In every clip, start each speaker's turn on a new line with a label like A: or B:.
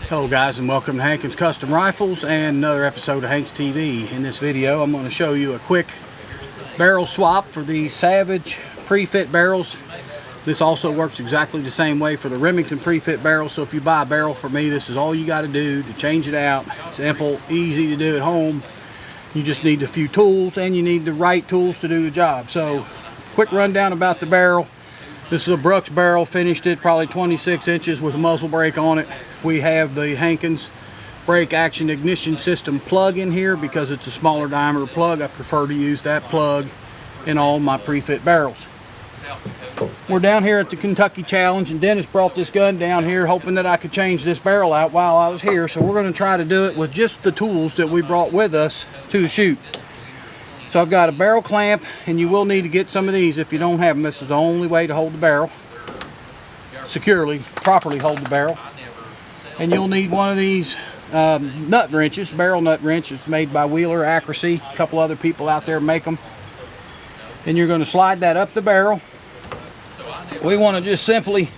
A: Hello guys, and welcome to Hankins Custom Rifles and another episode of Hank's TV. In this video I'm going to show you a quick barrel swap for the Savage Pre-Fit barrels. This also works exactly the same way for the Remington Pre-Fit barrels, so if you buy a barrel from me, this is all you got to do to change it out. It's simple, easy to do at home. You just need a few tools, and you need the right tools to do the job. So quick rundown about the barrel. This is a Brux barrel, finished it probably 26 inches with a muzzle brake on it. We have the Hankins brake action ignition system plug in here because it's a smaller diameter plug. I prefer to use that plug in all my pre-fit barrels. We're down here at the Kentucky Challenge, and Dennis brought this gun down here hoping that I could change this barrel out while I was here. So we're going to try to do it with just the tools that we brought with us to shoot. So I've got a barrel clamp, and you will need to get some of these if you don't have them. This is the only way to hold the barrel securely, properly hold the barrel. And you'll need one of these nut wrenches, barrel nut wrench. It's made by Wheeler Accuracy. A couple other people out there make them. And you're going to slide that up the barrel. We want to just simply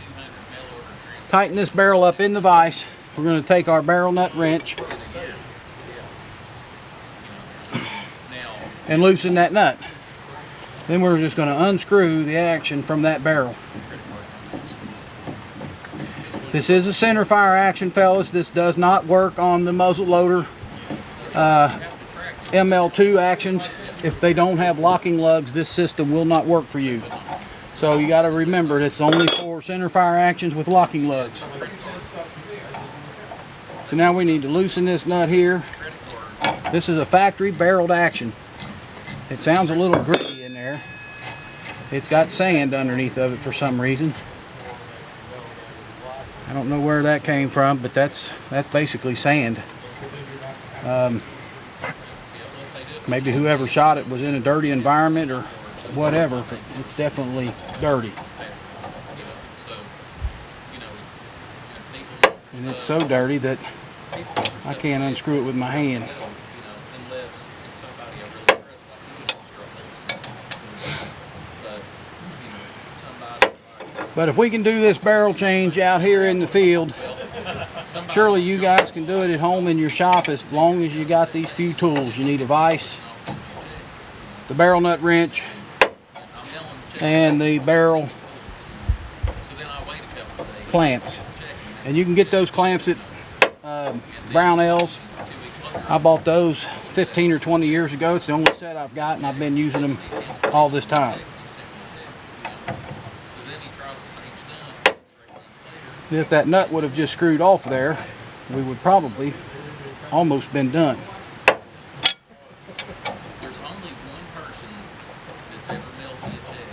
A: tighten this barrel up in the vise. We're going to take our barrel nut wrench and loosen that nut. Then we're just going to unscrew the action from that barrel. This is a center fire action, fellas. This does not work on the muzzle loader ML2 actions. If they don't have locking lugs, this system will not work for you. So you got to remember it's only for center fire actions with locking lugs. So now we need to loosen this nut here. This is a factory barreled action. It sounds a little gritty in there. It's got sand underneath of it for some reason. I don't know where that came from, but that's basically sand. Maybe whoever shot it was in a dirty environment or whatever, but it's definitely dirty. And it's so dirty that I can't unscrew it with my hand. But if we can do this barrel change out here in the field, surely you guys can do it at home in your shop as long as you got these few tools. You need a vise, the barrel nut wrench, and the barrel clamps. And you can get those clamps at Brownells. I bought those 15 or 20 years ago. It's the only set I've got, and I've been using them all this time. If that nut would have just screwed off there, we would probably almost been done.
B: There's only one person that's ever mailed me a check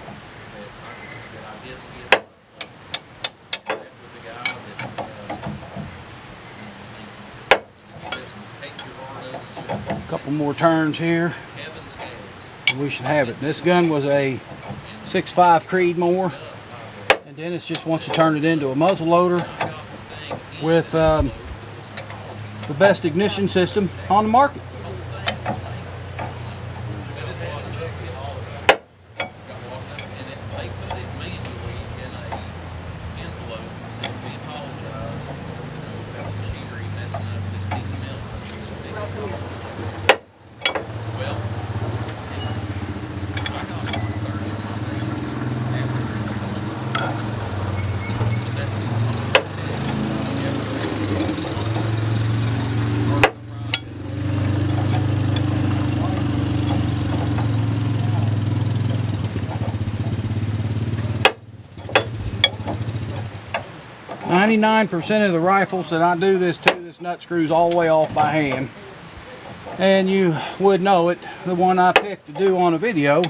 B: that I didn't get. That was a guy that
A: A couple more turns here. We should have it. This gun was a 6.5 Creedmoor. And Dennis just wants to turn it into a muzzle loader with the best ignition system on the market. %of the rifles that I do this to, this nut screws all the way off by hand. And you would know it, the one I picked to do on a video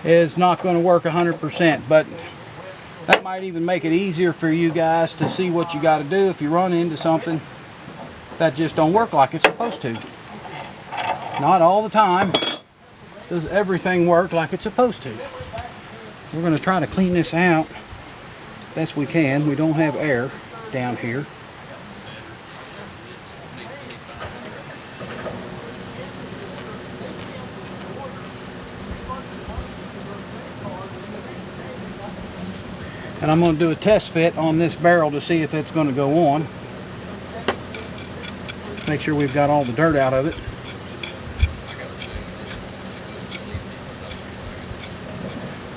A: is not going to work 100%, but that might even make it easier for you guys to see what you got to do if you run into something that just don't work like it's supposed to. Not all the time does everything work like it's supposed to. We're going to try to clean this out best we can. We don't have air down here. And I'm going to do a test fit on this barrel to see if it's going to go on. Make sure we've got all the dirt out of it.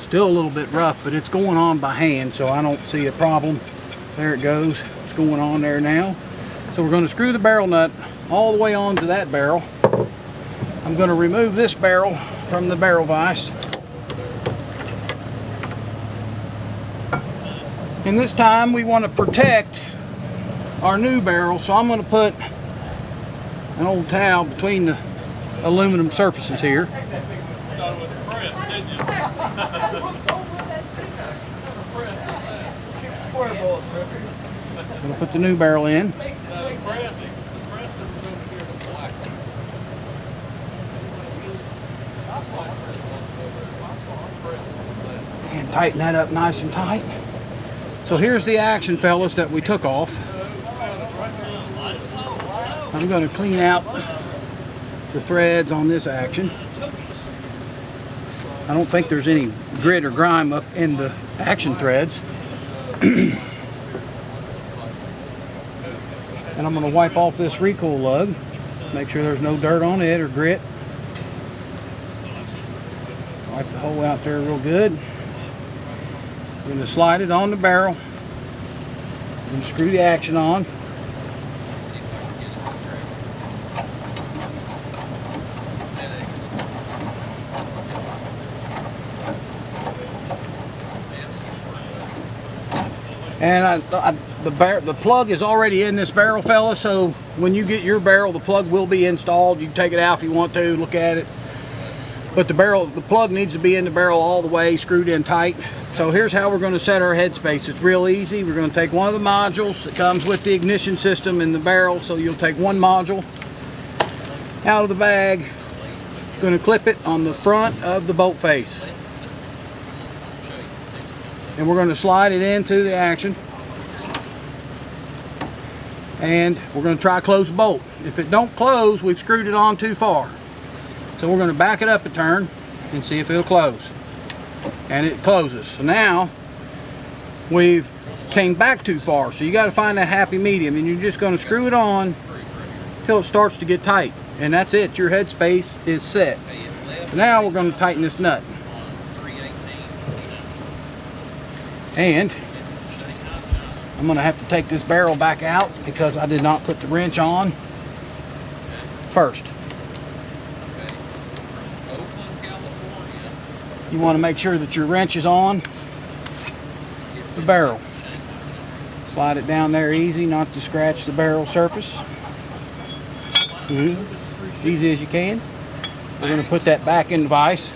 A: Still a little bit rough, but it's going on by hand, so I don't see a problem. There it goes. It's going on there now. So we're going to screw the barrel nut all the way onto that barrel. I'm going to remove this barrel from the barrel vise. And this time we want to protect our new barrel, so I'm going to put an old towel between the aluminum surfaces here.
B: Thought it was a press, didn't you?
A: I'm going to put the new barrel in.
B: The press that was over here, the black one.
A: And tighten that up nice and tight. So here's the action, fellas, that we took off. I'm going to clean out the threads on this action. I don't think there's any grit or grime up in the action threads. And I'm going to wipe off this recoil lug. Make sure there's no dirt on it or grit. Wipe the hole out there real good. I'm going to slide it on the barrel and screw the action on. And the plug is already in this barrel, fella, so when you get your barrel, the plug will be installed. You can take it out if you want to, look at it. But the plug needs to be in the barrel all the way, screwed in tight. So here's how we're going to set our headspace. It's real easy. We're going to take one of the modules that comes with the ignition system in the barrel. So you'll take one module out of the bag, going to clip it on the front of the bolt face. And we're going to slide it into the action. And we're going to try to close the bolt. If it don't close, we've screwed it on too far. So we're going to back it up a turn and see if it'll close. And it closes. So now we've came back too far. So you got to find that happy medium, and you're just going to screw it on till it starts to get tight. And that's it. Your headspace is set. So now we're going to tighten this nut. And I'm going to have to take this barrel back out because I did not put the wrench on first. You want to make sure that your wrench is on the barrel. Slide it down there easy, not to scratch the barrel surface. Easy as you can. We're going to put that back in the vise.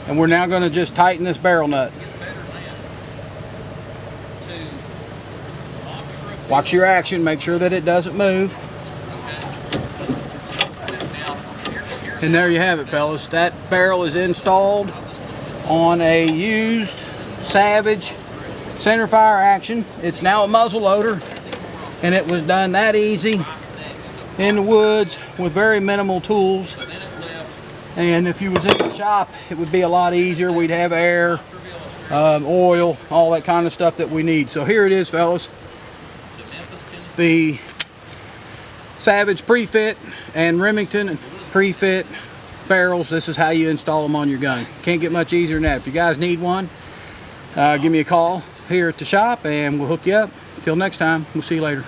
A: And we're now going to just tighten this barrel nut. Watch your action, make sure that it doesn't move. And there you have it, fellas. That barrel is installed on a used Savage center fire action. It's now a muzzle loader, and it was done that easy in the woods with very minimal tools. And if you was in the shop, it would be a lot easier. We'd have air, oil, all that kind of stuff that we need. So here it is, fellas. The Savage Pre-Fit and Remington Pre-Fit barrels. This is how you install them on your gun. Can't get much easier than that. If you guys need one, give me a call here at the shop and we'll hook you up. Until next time, we'll see you later.